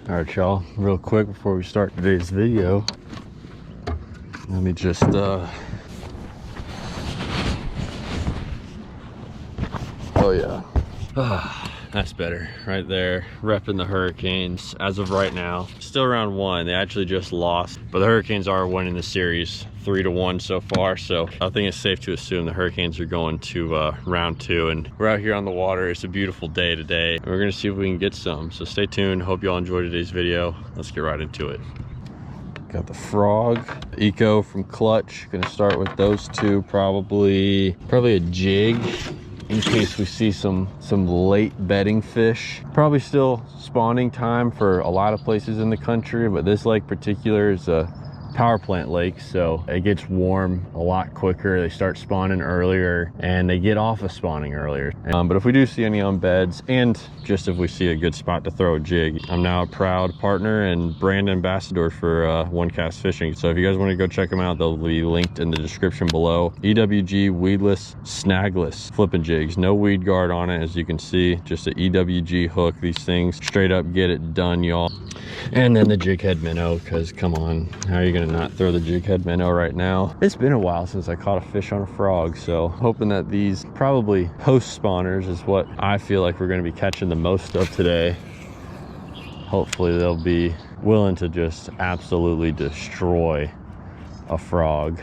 All right, y'all, real quick before we start today's video, let me just oh yeah, that's better right there. Repping the Hurricanes as of right now. Still round one. They actually just lost, but the Hurricanes are winning the series 3-1 so far, so I think it's safe to assume the Hurricanes are going to round two. And we're out here on the water. It's a beautiful day today, and we're gonna see if we can get some, so stay tuned. Hope y'all enjoyed today's video. Let's get right into it. Got the frog eco from Clutch. Gonna start with those two. Probably a jig in case we see some late bedding fish. Probably still spawning time for a lot of places in the country, but this lake particular is a power plant lake, so it gets warm a lot quicker. They start spawning earlier and they get off of spawning earlier. But if we do see any on beds, and just if we see a good spot to throw a jig, I'm now a proud partner and brand ambassador for One Cast Fishing. So if you guys want to go check them out, they'll be linked in the description below. EWG weedless snagless flipping jigs, no weed guard on it, as you can see, just an EWG hook. These things straight up get it done, y'all. And then the Jighead minnow, because come on, how are you gonna not throw the Jighead minnow right now? It's been a while since I caught a fish on a frog, so hoping that these probably post spawners is what I feel like we're gonna be catching the most of today. Hopefully they'll be willing to just absolutely destroy a frog.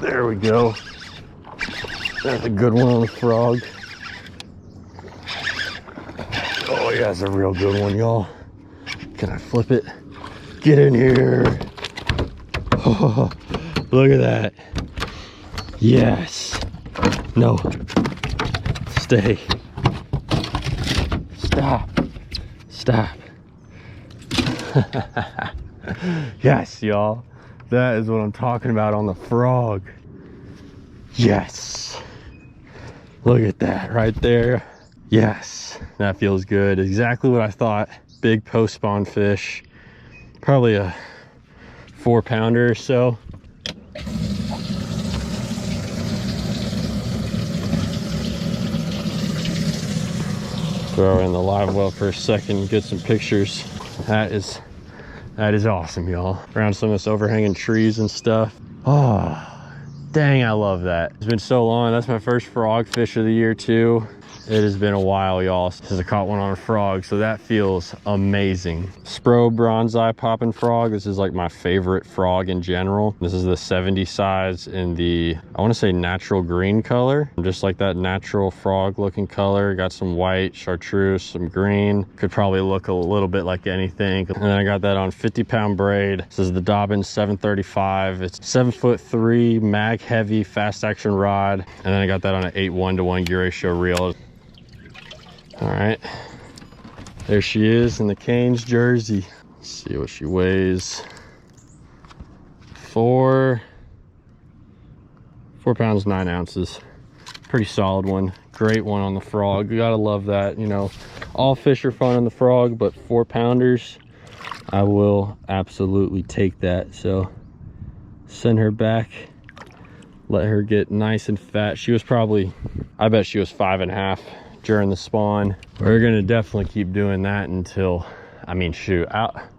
There we go. That's a good one on the frog. Oh yeah, that's a real good one, y'all. Can I flip it? Get in here. Oh, look at that. Yes. No. Stay. Stop. Stop. Yes, y'all. That is what I'm talking about on the frog. Yes. Look at that right there. Yes, that feels good. Exactly what I thought. Big post spawn fish. Probably a 4-pounder or so. Throw in the live well for a second, get some pictures. That is awesome, y'all. Around some of this overhanging trees and stuff. Oh, dang, I love that. It's been so long. That's my first frog fish of the year too. It has been a while, y'all, since I caught one on a frog, so that feels amazing. Spro bronzeye popping frog. This is like my favorite frog in general. This is the 70 size in the, I want to say, natural green color. Just like that natural frog looking color. Got some white, chartreuse, some green. Could probably look a little bit like anything. And then I got that on 50-pound braid. This is the Dobbins 735. It's 7'3", mag heavy, fast action rod. And then I got that on an 8:1 gear ratio reel. All right, there she is in the Canes jersey. Let's see what she weighs. 4 pounds 9 ounces. Pretty solid one. Great one on the frog. You gotta love that. You know, all fish are fun on the frog, but 4-pounders, I will absolutely take that. So send her back, let her get nice and fat. She was probably, I bet she was 5.5 during the spawn. We're gonna definitely keep doing that until, I mean, shoot,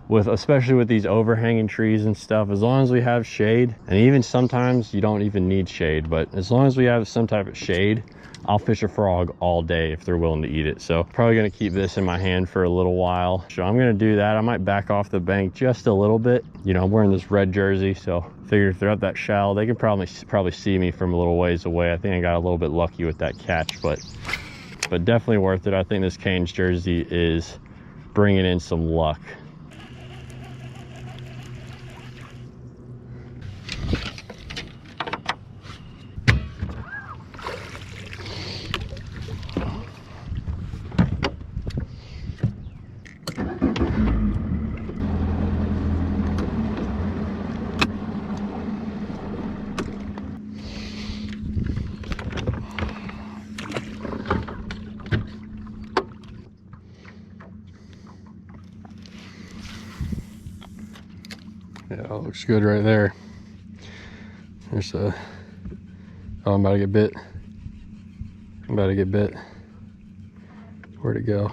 especially with these overhanging trees and stuff, as long as we have shade, and even sometimes you don't even need shade, but as long as we have some type of shade, I'll fish a frog all day if they're willing to eat it. So probably gonna keep this in my hand for a little while. So I'm gonna do that. I might back off the bank just a little bit. You know, I'm wearing this red jersey, so figured if they're up that shallow, they can probably see me from a little ways away. I think I got a little bit lucky with that catch, but definitely worth it. I think this Canes jersey is bringing in some luck. Yeah, looks good right there. There's a, oh, I'm about to get bit. I'm about to get bit. Where'd it go?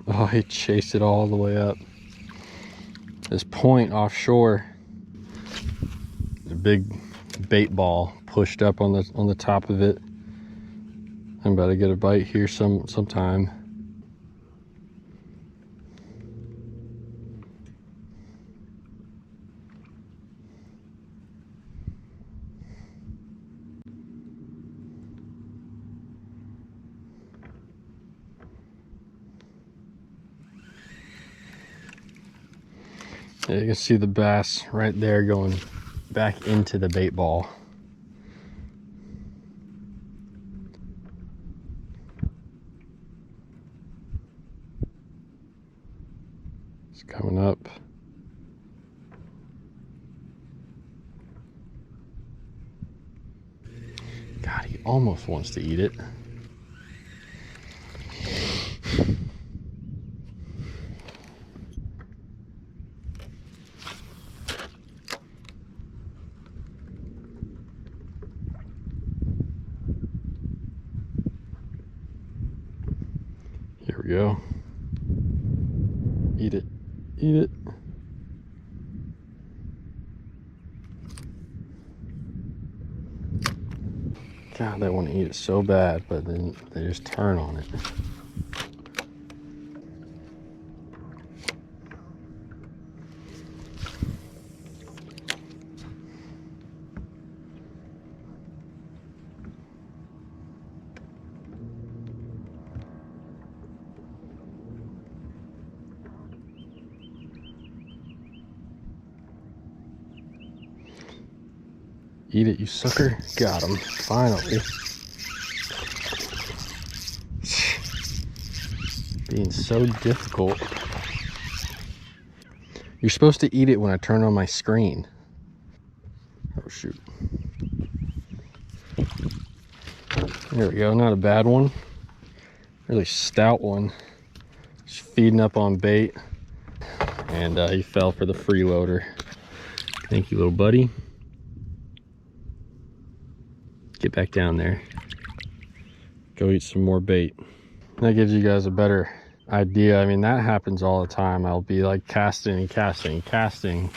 Oh, he chased it all the way up. This point offshore, a big bait ball pushed up on the top of it. I'm about to get a bite here sometime. Yeah, you can see the bass right there going back into the bait ball. It's coming up. God, he almost wants to eat it. Here we go. Eat it. Eat it. God, they want to eat it so bad, but then they just turn on it. Eat it, you sucker. Got him. Finally. Being so difficult. You're supposed to eat it when I turn on my screen. Oh, shoot. There we go. Not a bad one. Really stout one. Just feeding up on bait. And he fell for the freeloader. Thank you, little buddy. Get back down there. Go eat some more bait. That gives you guys a better idea. I mean, that happens all the time. I'll be like casting and casting and casting,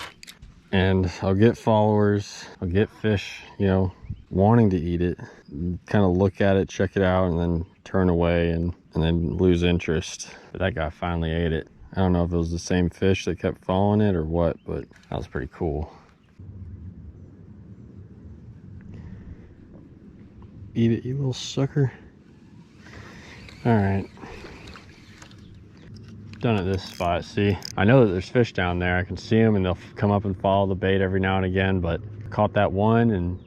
and I'll get followers, I'll get fish, you know, wanting to eat it, kind of look at it, check it out, and then turn away and then lose interest. But that guy finally ate it. I don't know if it was the same fish that kept following it or what, but that was pretty cool. Eat it, you little sucker. All right. Done at this spot. See, I know that there's fish down there. I can see them and they'll come up and follow the bait every now and again, but I caught that one and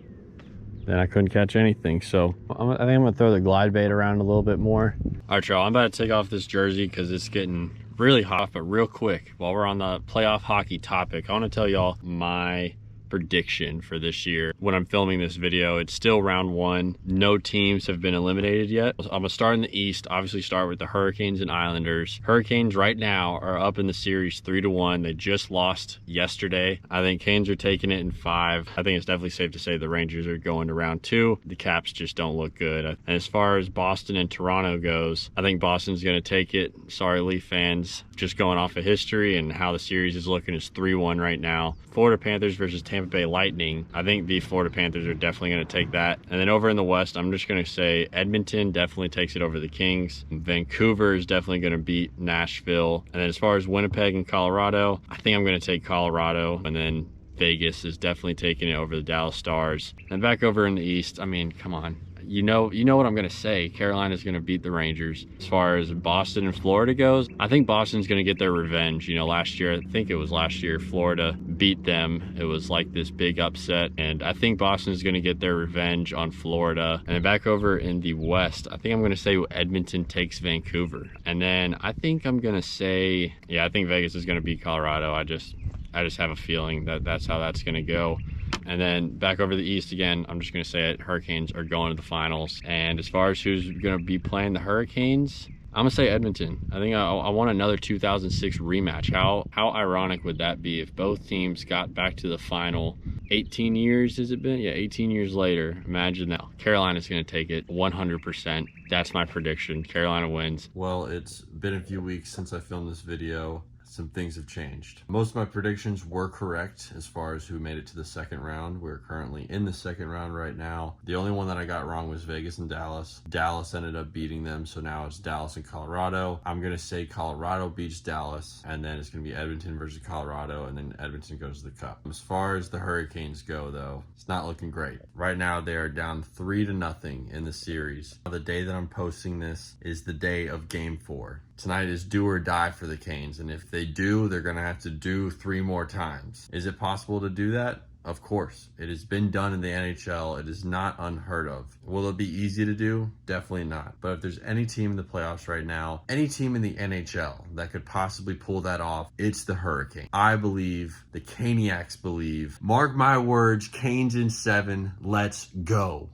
then I couldn't catch anything. So I think I'm gonna throw the glide bait around a little bit more. All right, y'all, I'm about to take off this jersey because it's getting really hot, but real quick, while we're on the playoff hockey topic, I want to tell y'all my prediction for this year. When I'm filming this video, it's still round one. No teams have been eliminated yet. I'm gonna start in the East, obviously start with the Hurricanes and Islanders. Hurricanes right now are up in the series 3-1. They just lost yesterday. I think Canes are taking it in 5. I think it's definitely safe to say the Rangers are going to round 2. The Caps just don't look good. And as far as Boston and Toronto goes, I think Boston's gonna take it. Sorry, Leaf fans. Just going off of history and how the series is looking, is 3-1 right now. Florida Panthers versus Tampa Bay Lightning. I think the Florida Panthers are definitely going to take that. And then over in the West, I'm just going to say Edmonton definitely takes it over the Kings. Vancouver is definitely going to beat Nashville. And then as far as Winnipeg and Colorado, I think I'm going to take Colorado. And then Vegas is definitely taking it over the Dallas Stars. And back over in the East, I mean, come on. You know what I'm going to say. Carolina's going to beat the Rangers. As far as Boston and Florida goes, I think Boston's going to get their revenge. You know, last year, I think it was last year, Florida beat them. It was like this big upset. And I think Boston's going to get their revenge on Florida. And then back over in the West, I think I'm going to say Edmonton takes Vancouver. And then I think I'm going to say, yeah, I think Vegas is going to beat Colorado. I just have a feeling that that's how that's going to go. And then back over the East again, I'm just going to say it, Hurricanes are going to the finals. And as far as who's going to be playing the Hurricanes, I'm gonna say Edmonton. I think I want another 2006 rematch. How ironic would that be if both teams got back to the final 18 years, has it been? Yeah, 18 years later. Imagine that. Carolina's gonna take it 100%. That's my prediction. Carolina wins. Well, it's been a few weeks since I filmed this video. Some things have changed. Most of my predictions were correct as far as who made it to the second round. We're currently in the second round right now. The only one that I got wrong was Vegas and Dallas. Dallas ended up beating them, so now it's Dallas and Colorado. I'm gonna say Colorado beats Dallas, and then it's gonna be Edmonton versus Colorado, and then Edmonton goes to the Cup. As far as the Hurricanes go, though, it's not looking great. Right now, they are down 3-0 in the series. The day that I'm posting this is the day of Game 4. Tonight is do or die for the Canes, and if they do, they're gonna have to do 3 more times. Is it possible to do that? Of course. It has been done in the NHL. It is not unheard of. Will it be easy to do? Definitely not. But if there's any team in the playoffs right now, any team in the NHL that could possibly pull that off, it's the Hurricane. I believe, the Caniacs believe. Mark my words, Canes in 7. Let's go.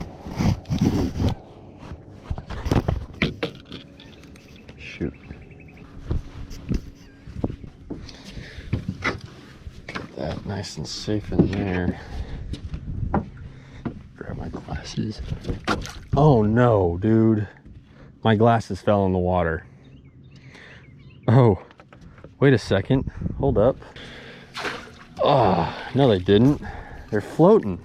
Shoot. That nice and safe in there. Grab my glasses. Oh no, dude. My glasses fell in the water. Oh, wait a second. Hold up. Oh, no they didn't. They're floating.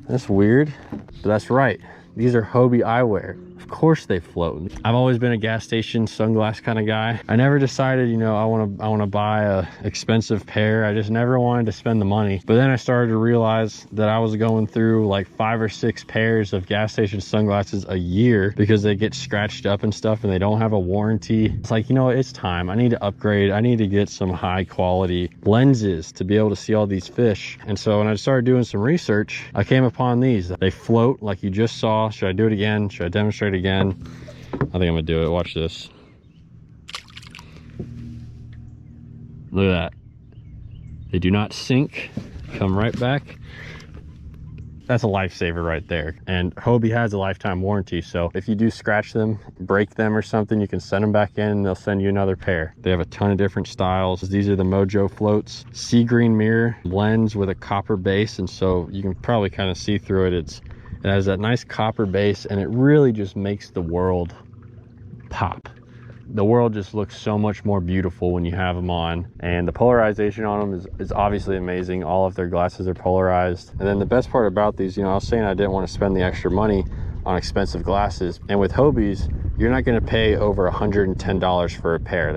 That's weird. But that's right. These are Hobie eyewear. Of course they float. I've always been a gas station sunglass kind of guy. I never decided, you know, I want to buy a expensive pair. I just never wanted to spend the money. But then I started to realize that I was going through like 5 or 6 pairs of gas station sunglasses a year because they get scratched up and stuff and they don't have a warranty. It's like, you know, it's time. I need to upgrade. I need to get some high quality lenses to be able to see all these fish. And so when I started doing some research, I came upon these. They float like you just saw. Should I do it again? Should I demonstrate again? I think I'm gonna do it. Watch this. Look at that. They do not sink, come right back. That's a lifesaver right there. And Hobie has a lifetime warranty, so if you do scratch them, break them or something, you can send them back in and they'll send you another pair. They have a ton of different styles. These are the Mojo floats. Sea green mirror lens with a copper base, and so you can probably kind of see through it. It has that nice copper base, and it really just makes the world pop. The world just looks so much more beautiful when you have them on, and the polarization on them is obviously amazing. All of their glasses are polarized. And then the best part about these, you know, I was saying I didn't want to spend the extra money on expensive glasses, and with Hobies, you're not going to pay over $110 for a pair.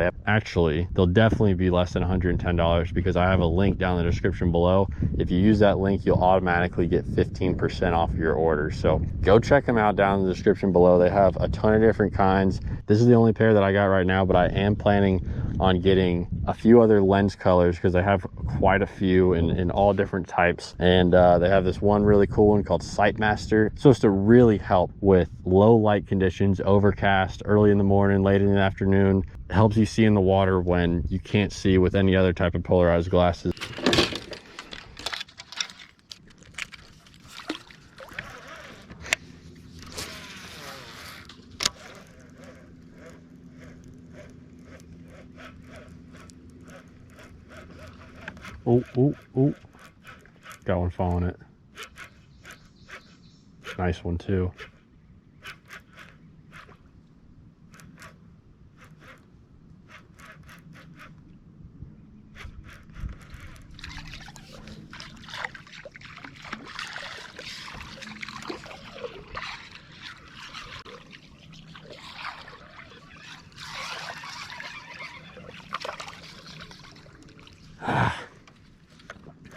They'll definitely be less than $110 because I have a link down in the description below. If you use that link, you'll automatically get 15% off your order. So go check them out down in the description below. They have a ton of different kinds. This is the only pair that I got right now, but I am planning on getting a few other lens colors because I have quite a few in all different types. And they have this one really cool one called Sightmaster. It's supposed to really help with low light conditions, overcast, early in the morning, late in the afternoon. It helps you see in the water when you can't see with any other type of polarized glasses. Oh, got one following it. Nice one too.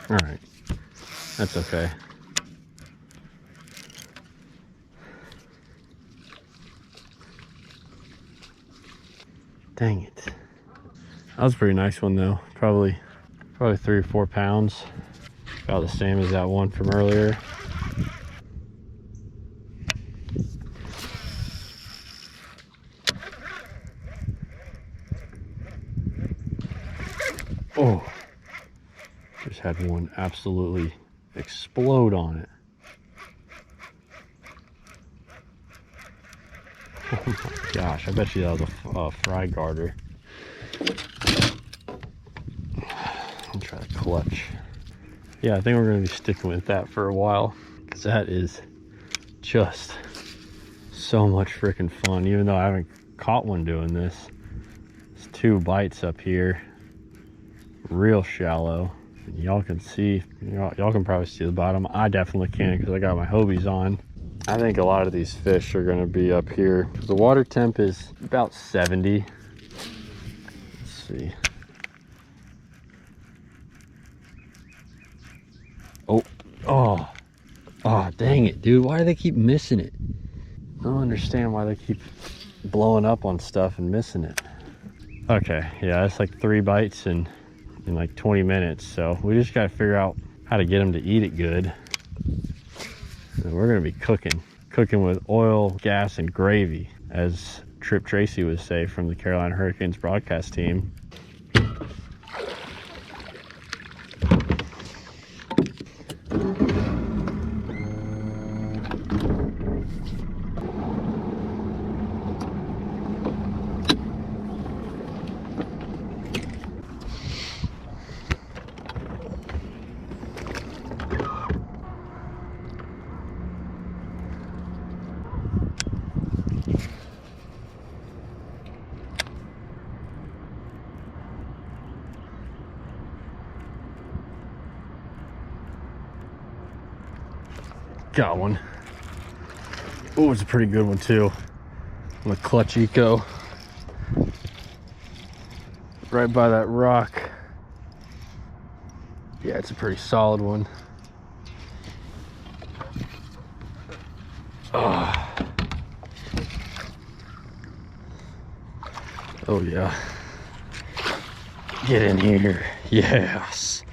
All right, that's okay. Dang it. That was a pretty nice one though. Probably 3 or 4 pounds. About the same as that one from earlier. Oh, just had one absolutely explode on it. Oh my gosh, I bet you that was a fry garter. I'll try to clutch. Yeah, I think we're gonna be sticking with that for a while, because that is just so much freaking fun. Even though I haven't caught one doing this, it's 2 bites up here, real shallow. Y'all can see, y'all can probably see the bottom. I definitely can because I got my Hobies on. I think a lot of these fish are gonna be up here. The water temp is about 70. Let's see. Oh, dang it, dude. Why do they keep missing it? I don't understand why they keep blowing up on stuff and missing it. Okay, yeah, that's like 3 bites in like 20 minutes. So we just gotta figure out how to get them to eat it good. And we're gonna be cooking with oil, gas, and gravy, as Trip Tracy would say from the Carolina Hurricanes broadcast team. Got one. Oh, it's a pretty good one too. On the Clutch Eco. Right by that rock. Yeah, it's a pretty solid one. Oh yeah. Get in here. Yes.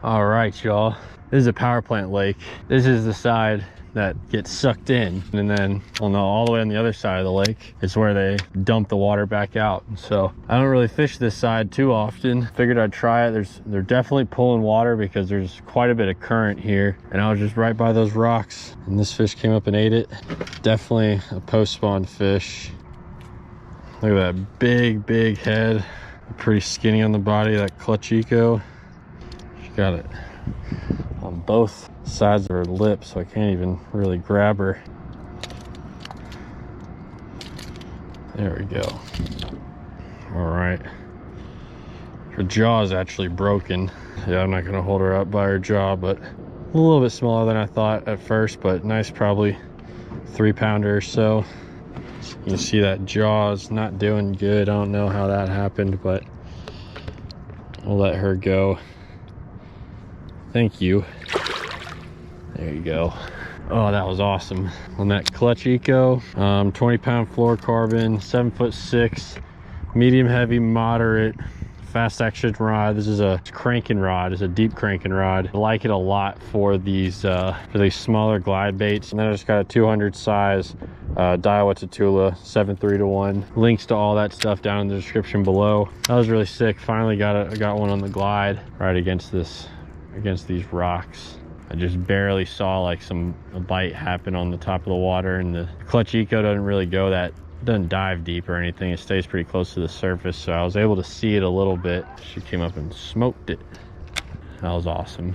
All right, y'all. This is a power plant lake. This is the side that gets sucked in, and then all the way on the other side of the lake is where they dump the water back out. So I don't really fish this side too often. Figured I'd try it. They're definitely pulling water because there's quite a bit of current here, and I was just right by those rocks and this fish came up and ate it. Definitely a post-spawn fish. Look at that big head, pretty skinny on the body. That Clutch Eco, she got it on both sides of her lip, so I can't even really grab her. There we go. All right, her jaw is actually broken. Yeah, I'm not gonna hold her up by her jaw, but a little bit smaller than I thought at first, but nice, probably 3-pounder or so. You can see that jaw is not doing good. I don't know how that happened, but I'll let her go. Thank you. There you go. Oh, that was awesome. On that Clutch Eco, 20-pound fluorocarbon, 7'6", medium heavy, moderate, fast action rod. This is a cranking rod. It's a deep cranking rod. I like it a lot for these smaller glide baits. And then I just got a 200 size Daiwa Tatula 7.3-to-1. Links to all that stuff down in the description below. That was really sick. Finally got one on the glide right against these rocks. I just barely saw like a bite happen on the top of the water, and the Clutch Eco doesn't dive deep or anything. It stays pretty close to the surface, so I was able to see it a little bit. She came up and smoked it. That was awesome.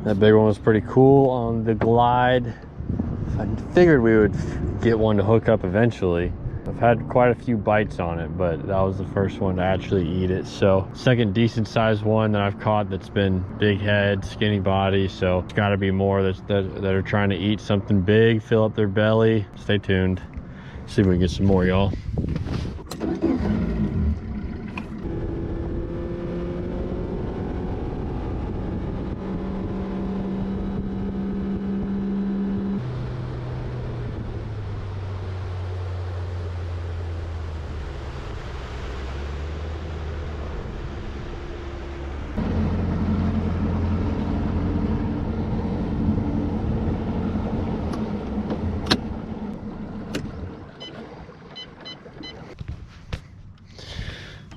That big one was pretty cool on the glide. I figured we would get one to hook up eventually. I've had quite a few bites on it, but that was the first one to actually eat it. So second decent sized one that I've caught that's been big head, skinny body. So it's got to be more that are trying to eat something big, fill up their belly. Stay tuned. See if we can get some more, y'all.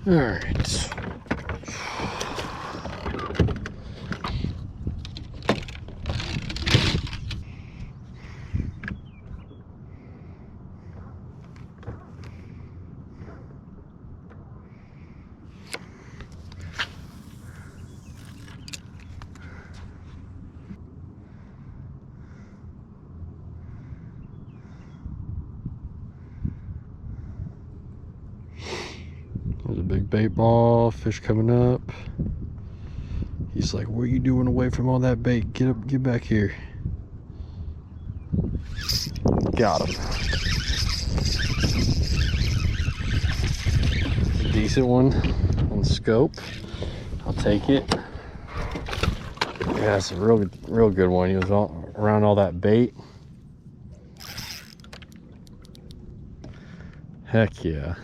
All right. big bait ball, fish coming up. He's like, what are you doing away from all that bait? Get up, get back here. Got him. Decent one on scope. I'll take it. Yeah, it's a real good one. He was all around all that bait. Heck yeah.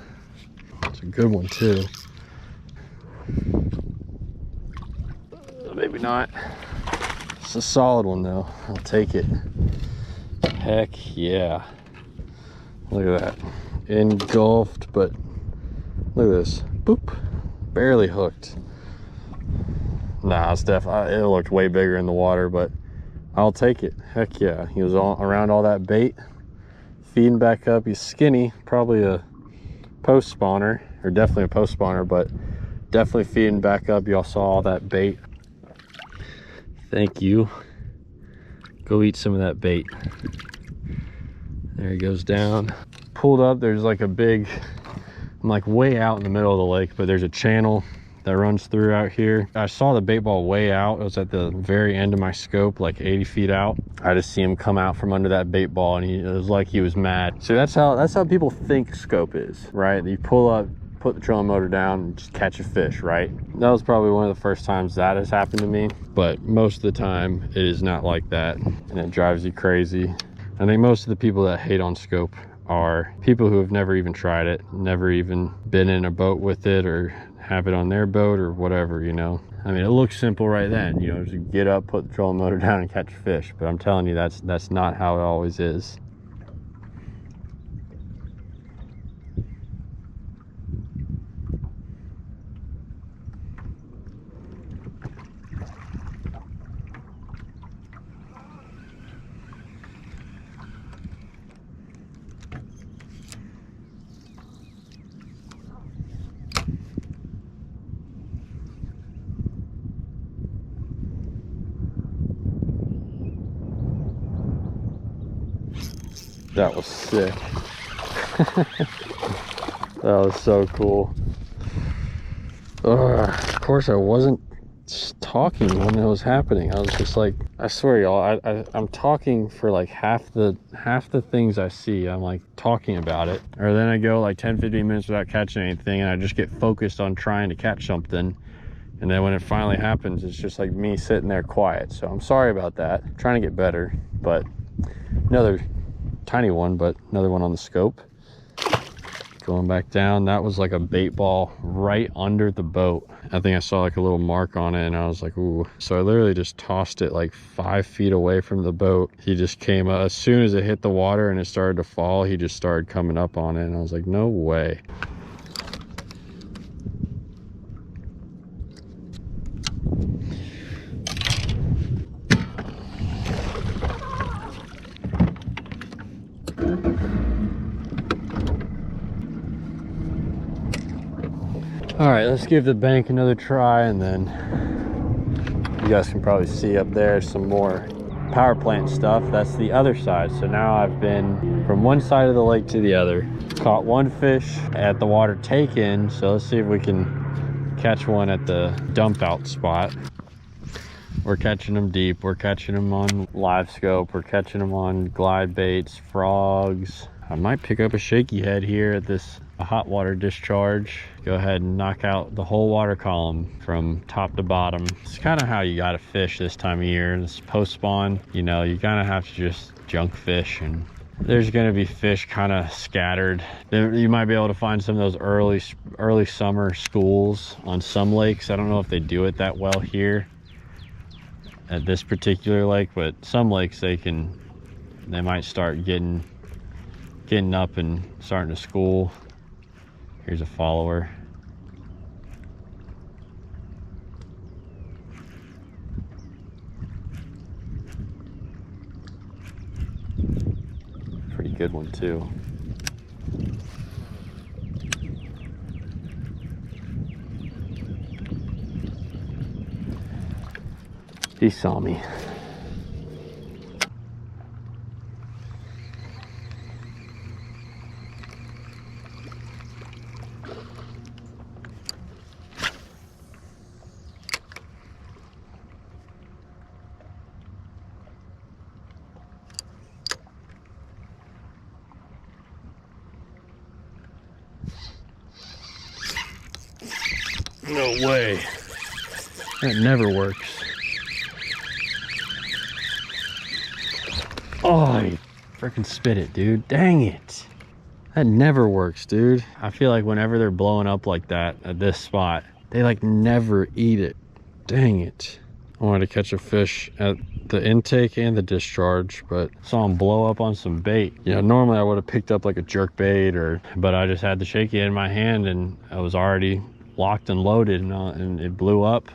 It's a good one too. Maybe not. It's a solid one though. I'll take it. Heck yeah. Look at that. Engulfed, but look at this. Boop. Barely hooked. Nah, it's definitely, it looked way bigger in the water, but I'll take it. Heck yeah. He was all around all that bait. Feeding back up. He's skinny, probably a post spawner, or definitely a post spawner, but definitely feeding back up. Y'all saw all that bait. Thank you. Go eat some of that bait. There he goes down. Pulled up, there's like a big, I'm like way out in the middle of the lake, but there's a channel that runs through out here. I saw the bait ball way out. It was at the very end of my scope, like 80 feet out. I just see him come out from under that bait ball, and it was like he was mad. So that's how people think scope is, right? You pull up, put the trolling motor down, and just catch a fish, right? That was probably one of the first times that has happened to me, but most of the time it is not like that, and it drives you crazy. I think most of the people that hate on scope are people who have never even tried it, never even been in a boat with it, or have it on their boat or whatever, you know. I mean, it looks simple right then, you know, just get up, put the trolling motor down and catch fish, but I'm telling you, that's not how it always is. That was sick. That was so cool. Of course I wasn't talking when it was happening. I was just like, I swear y'all, I'm talking for like half the things I see. I'm like talking about it, or then I go like 10-15 minutes without catching anything, and I just get focused on trying to catch something, and then when it finally happens, it's just like me sitting there quiet. So I'm sorry about that. I'm trying to get better. But another tiny one, but another one on the scope. Going back down, that was like a bait ball right under the boat. I think I saw like a little mark on it, and I was like, ooh. So I literally just tossed it like 5 feet away from the boat. He just came up. As soon as it hit the water and it started to fall, he just started coming up on it, and I was like, no way. All right, let's give the bank another try, and then you guys can probably see up there some more power plant stuff. That's the other side. So now I've been from one side of the lake to the other. Caught one fish at the water take-in, so let's see if we can catch one at the dump out spot. We're catching them deep. We're catching them on live scope. We're catching them on glide baits, frogs. I might pick up a shaky head here at this hot water discharge. Go ahead and knock out the whole water column from top to bottom. It's kind of how you gotta fish this time of year. This post spawn, you know, you kind of have to just junk fish, and there's gonna be fish kind of scattered. You might be able to find some of those early summer schools on some lakes. I don't know if they do it that well here at this particular lake, but some lakes they might start getting up and starting to school. Here's a follower. Pretty good one too. He saw me. No way. That never works. Oh, you freaking spit it, dude. Dang it. That never works, dude. I feel like whenever they're blowing up like that at this spot, they like never eat it. Dang it. I wanted to catch a fish at the intake and the discharge, but saw him blow up on some bait. You know, normally I would have picked up like a jerk bait, but I just had the shaky in my hand and I was already locked and loaded, and it blew up.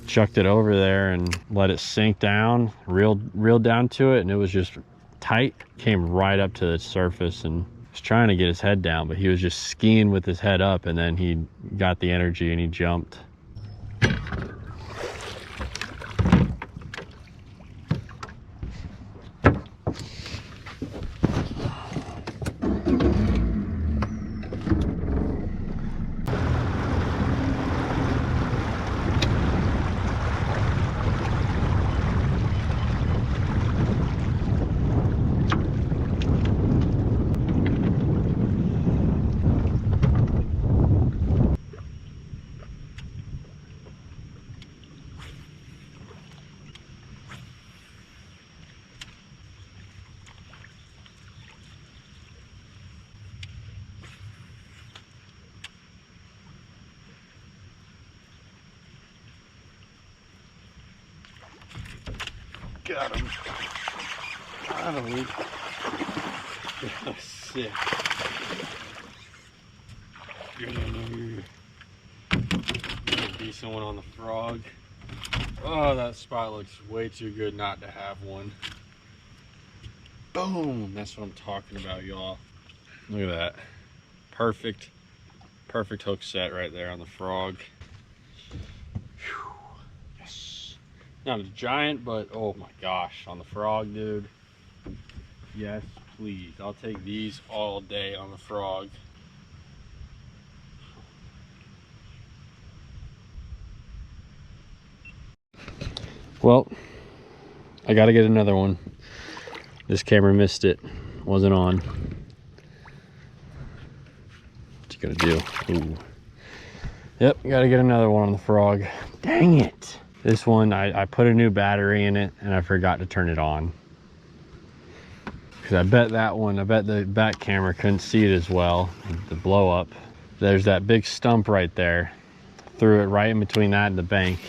Chucked it over there and let it sink down, reeled down to it, and it was just tight. Came right up to the surface and was trying to get his head down, but he was just skiing with his head up, and then he got the energy and he jumped. Got him. Finally. Oh, sick. A decent one on the frog. Oh, that spot looks way too good not to have one. Boom! That's what I'm talking about, y'all. Look at that. Perfect hook set right there on the frog. Whew. Yes. Not a giant, but oh my gosh, on the frog, dude. Yes, please. I'll take these all day on the frog. Well, I gotta get another one. This camera missed it. Wasn't on. What you gonna do? Ooh. Yep, gotta get another one on the frog. Dang it. This one, I put a new battery in it and I forgot to turn it on. Because I bet the back camera couldn't see it as well, the blow up. There's that big stump right there. Threw it right in between that and the bank.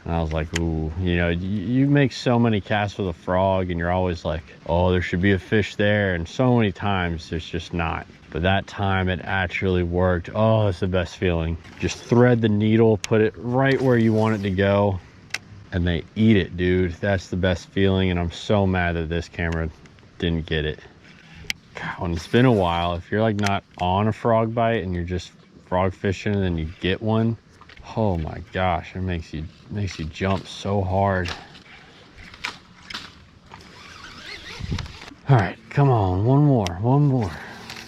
And I was like, ooh, you know, you make so many casts with a frog and you're always like, oh, there should be a fish there. And so many times there's just not. But that time it actually worked. Oh, it's the best feeling. Just thread the needle, put it right where you want it to go, and they eat it, dude. That's the best feeling. And I'm so mad that this camera didn't get it. God, when it's been a while, if you're like not on a frog bite and you're just frog fishing and then you get one, oh my gosh, it makes you jump so hard. All right, come on, one more.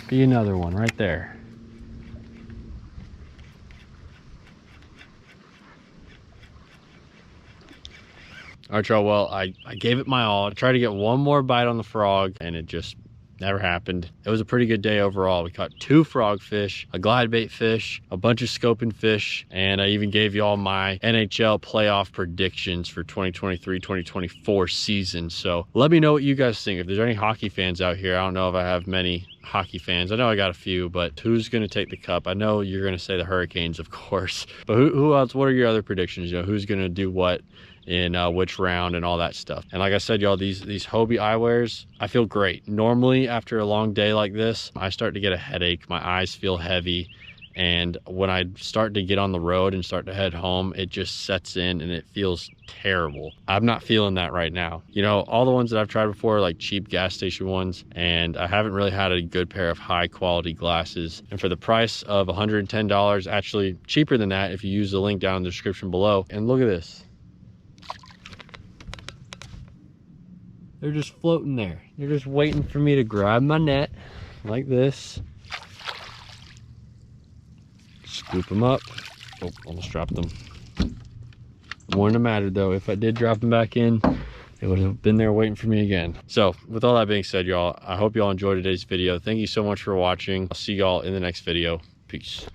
Be another one right there. All right, y'all, well, I gave it my all. I tried to get one more bite on the frog and it just never happened. It was a pretty good day overall. We caught 2 frog fish, a glide bait fish, a bunch of scoping fish, and I even gave y'all my NHL playoff predictions for 2023-2024 season. So let me know what you guys think. If there's any hockey fans out here, I don't know if I have many hockey fans. I know I got a few, but who's going to take the cup? I know you're going to say the Hurricanes, of course, but who else? What are your other predictions? You know, who's going to do what in which round and all that stuff. And like I said, y'all, these Hobie eyewears, I feel great. Normally after a long day like this, I start to get a headache, my eyes feel heavy, and when I start to get on the road and start to head home, it just sets in and it feels terrible. I'm not feeling that right now. You know, all the ones that I've tried before are like cheap gas station ones, and I haven't really had a good pair of high quality glasses. And for the price of $110, actually cheaper than that if you use the link down in the description below. And look at this. They're just floating there. They're just waiting for me to grab my net like this. Scoop them up. Oh, almost dropped them. Wouldn't have mattered though. If I did drop them back in, they would have been there waiting for me again. So with all that being said, y'all, I hope y'all enjoyed today's video. Thank you so much for watching. I'll see y'all in the next video. Peace.